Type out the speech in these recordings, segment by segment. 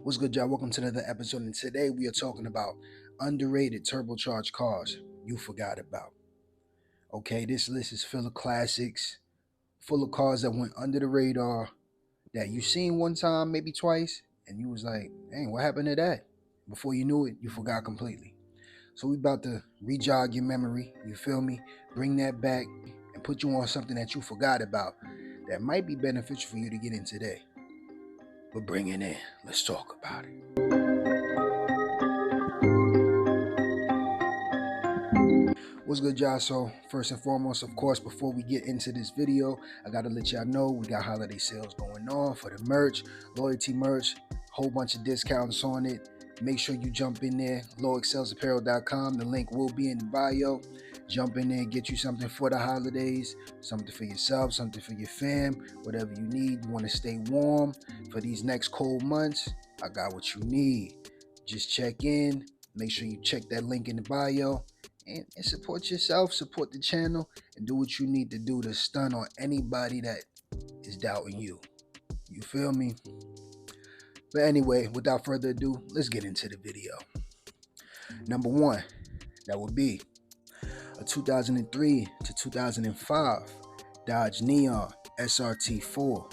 What's good, y'all? Welcome to another episode, and today we are talking about underrated turbocharged cars you forgot about. Okay, this list is full of classics, full of cars that went under the radar that you seen one time, maybe twice, and you was like, "Dang, what happened to that?" Before you knew it, you forgot completely. So we about to re-jog your memory. You feel me? Bring that back and put you on something that you forgot about that might be beneficial for you to get in today. But bring it in. Let's talk about it. What's good, y'all? So first and foremost, of course, before we get into this video, I gotta let y'all know we got holiday sales going on for the merch, loyalty merch, whole bunch of discounts on it. Make sure you jump in there, lowexcelsapparel.com. The link will be in the bio. Jump in there, get you something for the holidays, something for yourself, something for your fam, whatever you need. You want to stay warm for these next cold months, I got what you need. Just check in. Make sure you check that link in the bio and support yourself, support the channel, and do what you need to do to stun on anybody that is doubting you. You feel me? But anyway, without further ado, let's get into the video. Number one, that would be a 2003 to 2005 Dodge Neon SRT4.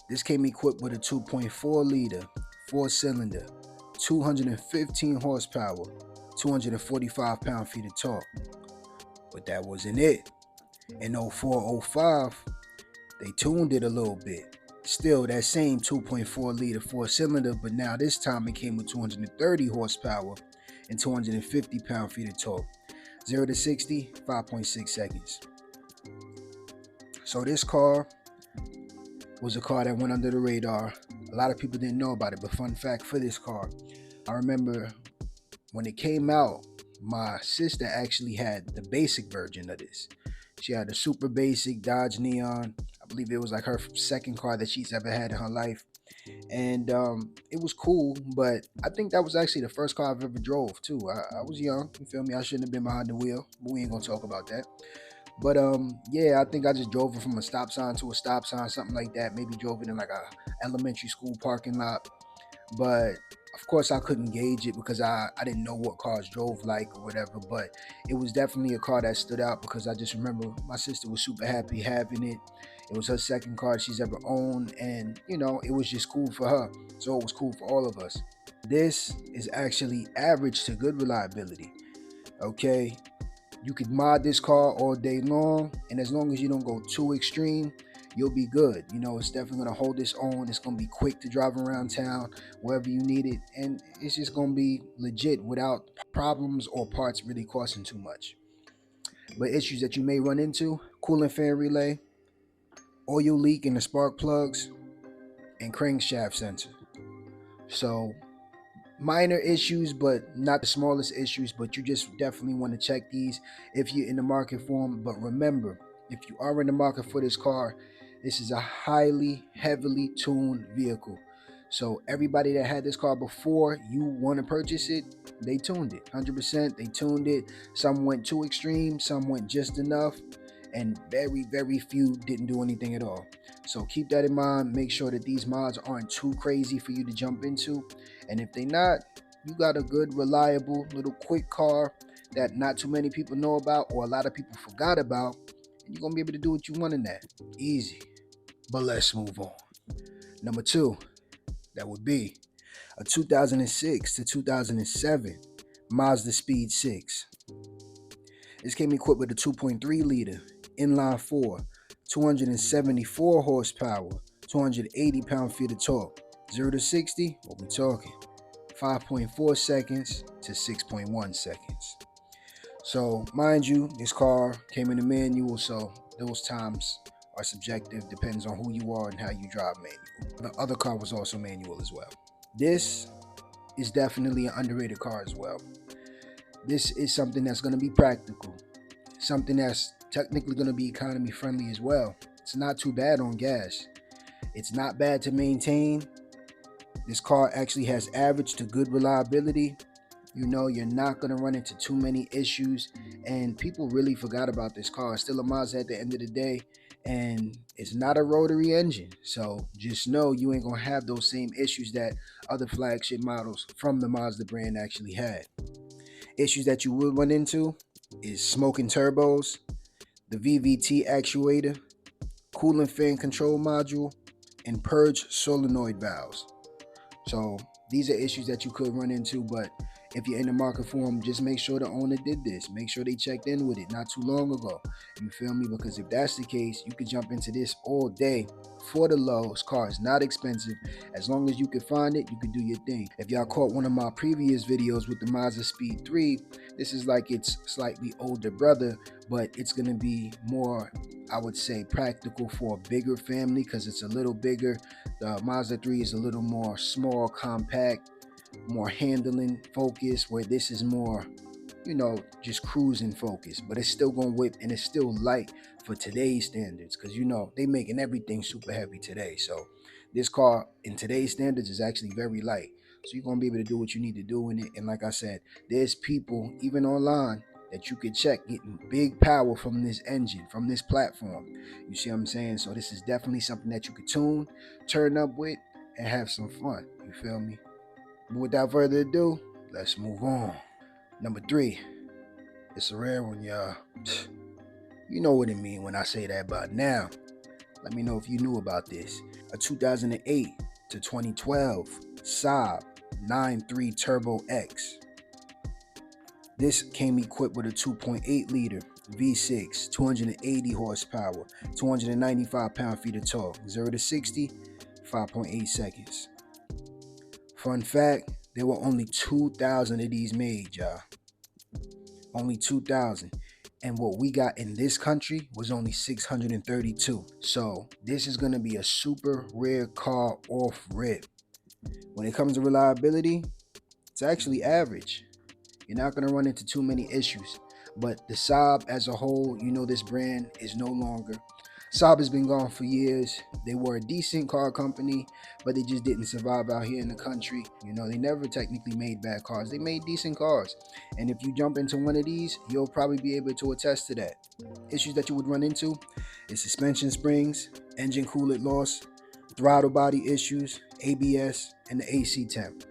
This came equipped with a 2.4 liter, 4-cylinder, 215 horsepower, 245 pound-feet of torque. But that wasn't it. In 04-05, they tuned it a little bit. Still that same 2.4 liter 4-cylinder, but now this time it came with 230 horsepower and 250 pound-feet of torque. 0 to 60, 5.6 seconds. So this car was a car that went under the radar. A lot of people didn't know about it, but fun fact for this car, I remember when it came out, my sister actually had the basic version of this. She had a super basic Dodge Neon. I believe it was like her second car that she's ever had in her life. And it was cool, but I think that was actually the first car I've ever drove too. I was young, you feel me? I shouldn't have been behind the wheel, but we ain't gonna talk about that. But yeah, I think I just drove it from a stop sign to a stop sign, something like that. Maybe drove it in like a elementary school parking lot. But of course I couldn't gauge it because I didn't know what cars drove like or whatever. But it was definitely a car that stood out because I just remember my sister was super happy having it. It was her second car she's ever owned, and you know, it was just cool for her, so it was cool for all of us. This is actually average to good reliability. Okay, you could mod this car all day long, and as long as you don't go too extreme, you'll be good. You know, it's definitely going to hold its own. It's going to be quick to drive around town wherever you need it, and it's just going to be legit without problems or parts really costing too much. But issues that you may run into: coolant fan relay, oil leak in the spark plugs, and crankshaft sensor. So minor issues, but not the smallest issues, but you just definitely want to check these if you're in the market for them. But remember, if you are in the market for this car, this is a highly heavily tuned vehicle. So everybody that had this car before you want to purchase it, they tuned it 100%. They tuned it. Some went too extreme, some went just enough, and very few didn't do anything at all. So keep that in mind. Make sure that these mods aren't too crazy for you to jump into, and if they not, you got a good, reliable, little quick car that not too many people know about or a lot of people forgot about, and you're gonna be able to do what you want in that. Easy. But let's move on. Number two, that would be a 2006 to 2007 Mazda Speed 6. This came equipped with a 2.3 liter inline 4, 274 horsepower, 280 pound-feet of torque. 0 to 60, what we talking? 5.4 seconds to 6.1 seconds. So mind you, this car came in a manual, so those times are subjective, depends on who you are and how you drive manual. The other car was also manual as well. This is definitely an underrated car as well. This is something that's going to be practical, something that's technically going to be economy friendly as well. It's not too bad on gas. It's not bad to maintain. This car actually has average to good reliability. You know, you're not going to run into too many issues, and people really forgot about this car. It's still a Mazda at the end of the day, and it's not a rotary engine. So just know you ain't gonna have those same issues that other flagship models from the Mazda brand actually had. Issues that you will run into is smoking turbos, the VVT actuator, coolant fan control module, and purge solenoid valves. So these are issues that you could run into, but if you're in the market for them, just make sure the owner did this. Make sure they checked in with it not too long ago. You feel me? Because if that's the case, you could jump into this all day for the low. This car is not expensive. As long as you can find it, you can do your thing. If y'all caught one of my previous videos with the Mazda Speed 3, this is like its slightly older brother, but it's going to be more, I would say, practical for a bigger family because it's a little bigger. The Mazda 3 is a little more small, compact, more handling focus, where this is more, just cruising focus, but it's still going to whip and it's still light for today's standards because, they making everything super heavy today. So this car in today's standards is actually very light. So you're going to be able to do what you need to do in it. And like I said, there's people even online that you could check getting big power from this engine, from this platform. You see what I'm saying? So this is definitely something that you could tune, turn up with, and have some fun. You feel me? But without further ado, let's move on. Number 3. It's a rare one, y'all. You know what I mean when I say that by now. Let me know if you knew about this. A 2008 to 2012 Saab 9.3 Turbo X. This came equipped with a 2.8 liter V6, 280 horsepower, 295 pound-feet of torque, 0 to 60, 5.8 seconds. Fun fact, there were only 2,000 of these made, y'all. Only 2,000. And what we got in this country was only 632. So this is going to be a super rare car off rip. When it comes to reliability, it's actually average. You're not going to run into too many issues. But the Saab as a whole, this brand is no longer. Saab has been gone for years. They were a decent car company, but they just didn't survive out here in the country. They never technically made bad cars. They made decent cars. And if you jump into one of these, you'll probably be able to attest to that. Issues that you would run into is suspension springs, engine coolant loss, throttle body issues, ABS, and the AC temp.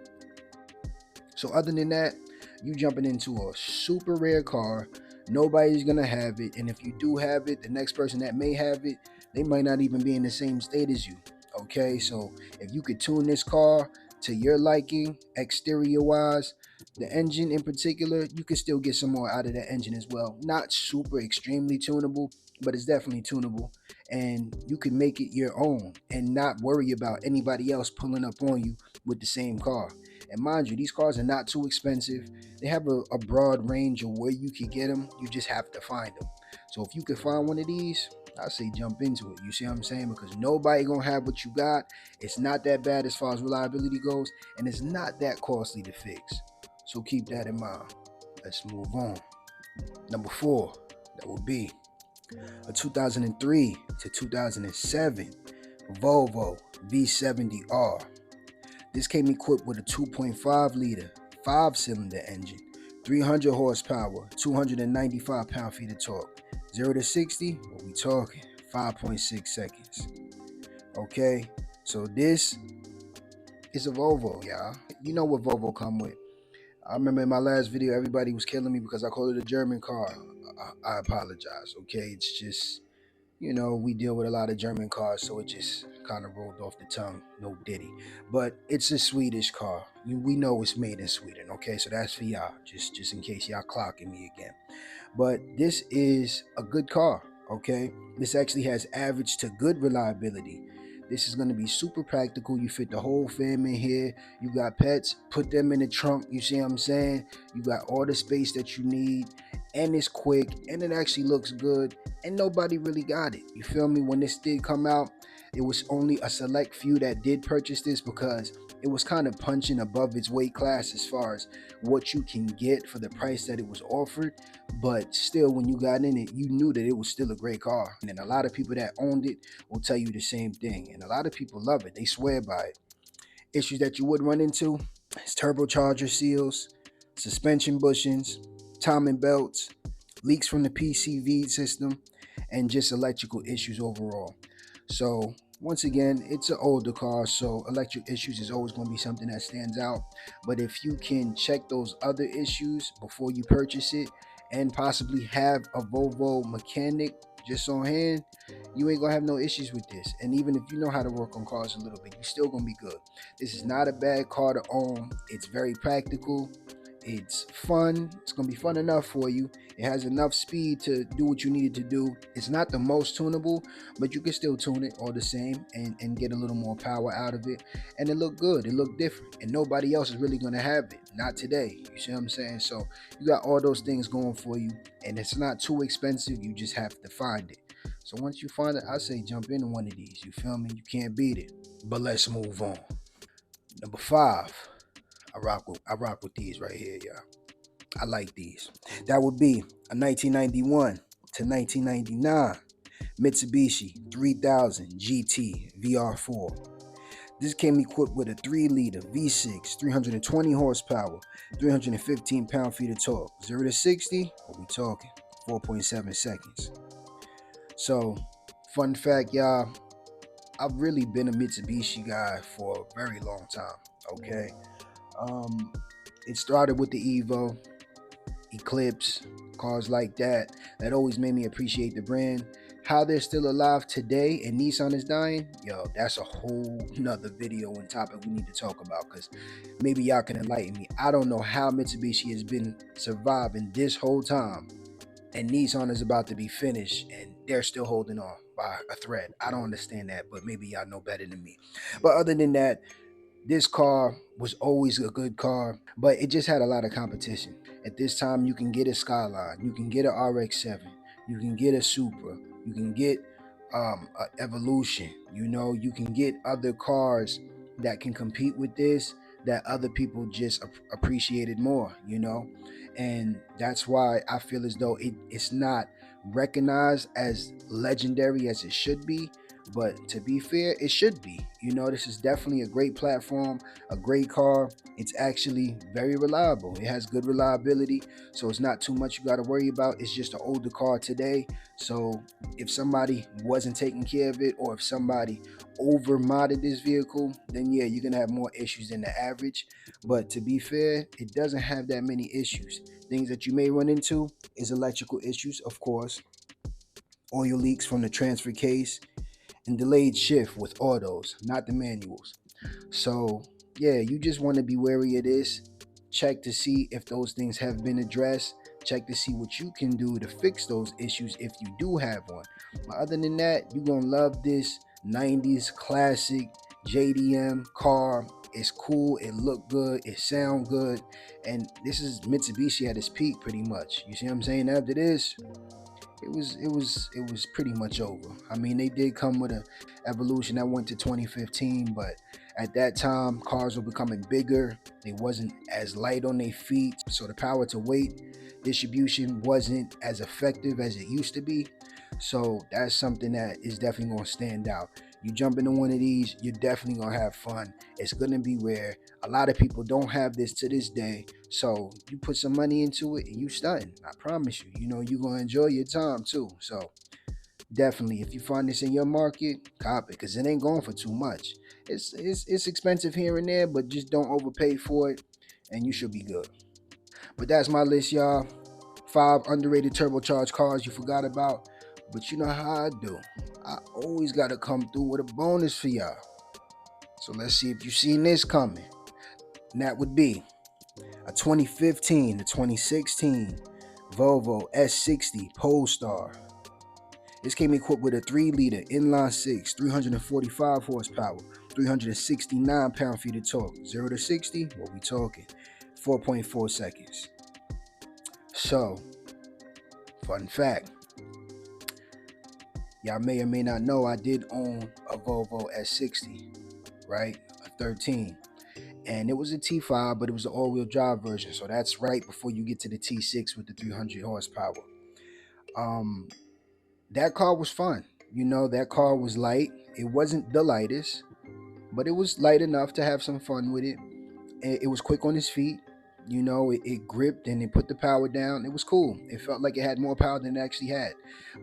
So other than that, you jumping into a super rare car. Nobody's gonna have it, and if you do have it, the next person that may have it, they might not even be in the same state as you. Okay, so if you could tune this car to your liking, exterior wise, the engine in particular, you could still get some more out of that engine as well. Not super extremely tunable, but it's definitely tunable, and you can make it your own and not worry about anybody else pulling up on you with the same car. And mind you, these cars are not too expensive. They have a broad range of where you can get them. You just have to find them. So if you can find one of these, I say jump into it. You see what I'm saying? Because nobody gonna have what you got. It's not that bad as far as reliability goes, and it's not that costly to fix. So keep that in mind. Let's move on. Number 4, that would be a 2003 to 2007 Volvo V70R. This came equipped with a 2.5 liter 5-cylinder engine, 300 horsepower, 295 pound-feet of torque. 0 to 60, what we talking? 5.6 seconds. Okay, so this is a Volvo, y'all. You know what Volvo come with. I remember in my last video, everybody was killing me because I called it a German car. I apologize, okay? It's just, we deal with a lot of German cars, so it just kind of rolled off the tongue. No diddy. But it's a Swedish car. We know it's made in Sweden, okay? So that's for y'all, just in case y'all clocking me again. But this is a good car, okay? This actually has average to good reliability. This is going to be super practical. You fit the whole fam in here. You got pets, put them in the trunk. You see what I'm saying? You got all the space that you need, and it's quick, and it actually looks good, and nobody really got it. You feel me? When this did come out, it was only a select few that did purchase this because it was kind of punching above its weight class as far as what you can get for the price that it was offered. But still, when you got in it, you knew that it was still a great car. And a lot of people that owned it will tell you the same thing. And a lot of people love it. They swear by it. Issues that you would run into is turbocharger seals, suspension bushings, timing belts, leaks from the PCV system, and just electrical issues overall. So once again, it's an older car, so electric issues is always going to be something that stands out. But if you can check those other issues before you purchase it and possibly have a Volvo mechanic just on hand, you ain't gonna have no issues with this. And even if you know how to work on cars a little bit, you're still gonna be good. This is not a bad car to own. It's very practical. It's fun. It's gonna be fun enough for you. It has enough speed to do what you need it to do. It's not the most tunable, but you can still tune it all the same and get a little more power out of it. And it looked good. It looked different. And nobody else is really gonna have it. Not today. You see what I'm saying? So you got all those things going for you, and it's not too expensive. You just have to find it. So once you find it, I say jump into one of these. You feel me? You can't beat it. But let's move on. Number 5. I rock with these right here, y'all. I like these. That would be a 1991 to 1999 Mitsubishi 3000 GT VR4. This came equipped with a 3-liter V6, 320 horsepower, 315 pound-feet of torque. 0 to 60, what we talking? 4.7 seconds. So, fun fact, y'all, I've really been a Mitsubishi guy for a very long time, okay? It started with the Evo, Eclipse, cars like that. That always made me appreciate the brand. How they're still alive today and Nissan is dying, yo, that's a whole nother video and topic we need to talk about, because maybe y'all can enlighten me. I don't know how Mitsubishi has been surviving this whole time and Nissan is about to be finished and they're still holding on by a thread. I don't understand that, but maybe y'all know better than me. But other than that, this car was always a good car, but it just had a lot of competition. At this time, you can get a Skyline, you can get an RX-7, you can get a Supra, you can get a Evolution. You know, you can get other cars that can compete with this that other people just appreciated more. You know, and that's why I feel as though it's not recognized as legendary as it should be, but to be fair, it should be. You know, this is definitely a great platform, a great car. It's actually very reliable. It has good reliability, so it's not too much you got to worry about. It's just an older car today. So if somebody wasn't taking care of it, or if somebody over modded this vehicle, then yeah, you're gonna have more issues than the average. But to be fair, it doesn't have that many issues. Things that you may run into is electrical issues, of course, oil leaks from the transfer case, and delayed shift with autos, not the manuals. So yeah, you just want to be wary of this. Check to see if those things have been addressed. Check to see what you can do to fix those issues if you do have one. But other than that, you're gonna love this 90s classic JDM car. It's cool, it look good, it sound good, and this is Mitsubishi at its peak pretty much. You see what I'm saying? After this, it was pretty much over. I mean, they did come with a evolution that went to 2015, but at that time cars were becoming bigger. They wasn't as light on their feet, so the power to weight distribution wasn't as effective as it used to be. So that's something that is definitely going to stand out. You jump into one of these, you're definitely going to have fun. It's going to be rare. A lot of people don't have this to this day. So you put some money into it and you stunting. I promise you, you know, you're going to enjoy your time too. So definitely, if you find this in your market, cop it, because it ain't going for too much. It's expensive here and there, but just don't overpay for it and you should be good. But that's my list, y'all. 5 underrated turbocharged cars you forgot about. But you know how I do. I always got to come through with a bonus for y'all. So let's see if you've seen this coming. And that would be a 2015 to 2016 Volvo S60 Polestar. This came equipped with a 3-liter inline-6, 345 horsepower, 369 pound-feet of torque. 0 to 60, what we talking? 4.4 seconds. So, fun fact. Y'all may or may not know I did own a Volvo S60, right? A 13. And it was a T5, but it was an all-wheel drive version. So that's right before you get to the T6 with the 300 horsepower. That car was fun. You know, that car was light. It wasn't the lightest, but it was light enough to have some fun with it. It was quick on its feet. You know, it gripped and it put the power down. It was cool. It felt like it had more power than it actually had.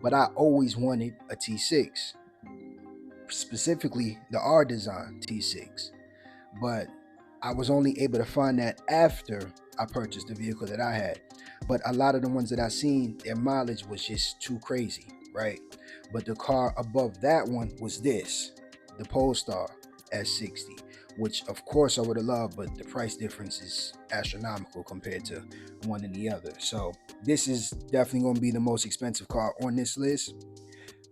But I always wanted a T6, specifically the R Design T6. But I was only able to find that after I purchased the vehicle that I had. But a lot of the ones that I seen, their mileage was just too crazy, right? But the car above that one was this, the Polestar S60, which of course I would have loved, but the price difference is astronomical compared to one and the other. So this is definitely going to be the most expensive car on this list.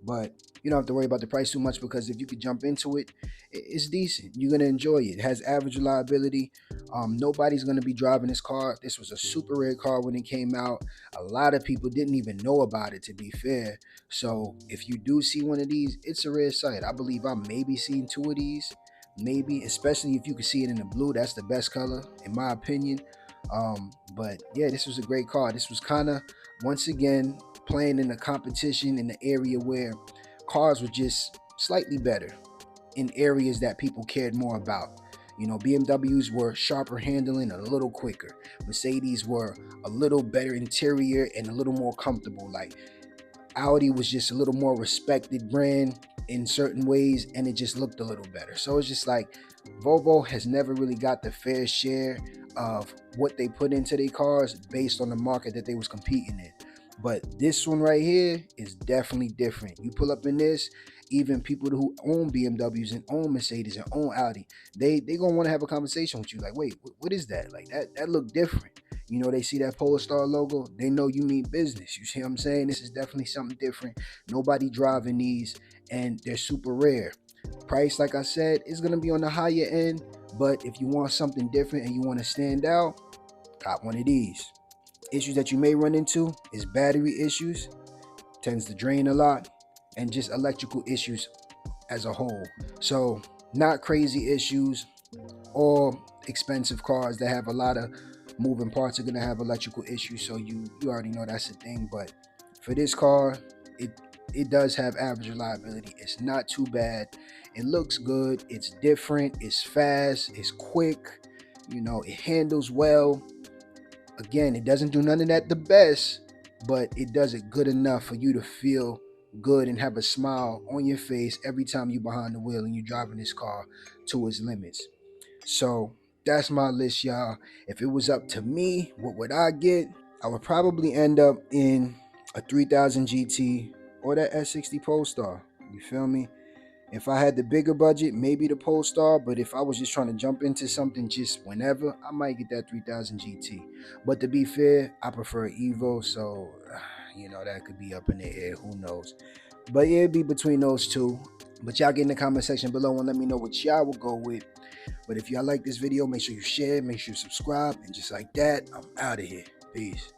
But you don't have to worry about the price too much, because if you could jump into it, it's decent. You're gonna enjoy it. It has average reliability. Nobody's gonna be driving this car. This was a super rare car when it came out. A lot of people didn't even know about it, to be fair. So if you do see one of these, it's a rare sight. I believe I maybe seen 2 of these, maybe, especially if you can see it in the blue. That's the best color in my opinion. But yeah, this was a great car. This was kind of, once again, playing in a competition in the area where cars were just slightly better in areas that people cared more about. You know, BMWs were sharper handling and a little quicker. Mercedes were a little better interior and a little more comfortable. Like Audi was just a little more respected brand in certain ways, and it just looked a little better. So it's just like Volvo has never really got the fair share of what they put into their cars based on the market that they was competing in. But this one right here is definitely different. You pull up in this, even people who own BMWs and own Mercedes and own Audi, they gonna want to have a conversation with you. Like, wait, what is that? Like that look different. You know, they see that Polestar logo, they know you mean business. You see what I'm saying? This is definitely something different. Nobody driving these, and they're super rare. Price, like I said, is gonna be on the higher end, but if you want something different and you want to stand out, cop one of these. Issues that you may run into is battery issues, tends to drain a lot, and just electrical issues as a whole. So not crazy issues. All expensive cars that have a lot of moving parts are going to have electrical issues, so you already know that's a thing. But for this car, it does have average reliability. It's not too bad. It looks good. It's different. It's fast. It's quick. You know, it handles well. Again, it doesn't do none of that the best, but it does it good enough for you to feel good and have a smile on your face every time you're behind the wheel and you're driving this car to its limits. So that's my list, y'all. If it was up to me, what would I get? I would probably end up in a 3000 GT or that S60 Polestar. You feel me? If I had the bigger budget, maybe the Polestar, but if I was just trying to jump into something just whenever, I might get that 3000 GT. But to be fair, I prefer Evo, so you know, that could be up in the air, who knows. But yeah, it'd be between those two. But y'all get in the comment section below and let me know what y'all will go with. But if y'all like this video, make sure you share, make sure you subscribe, and just like that, I'm out of here. Peace.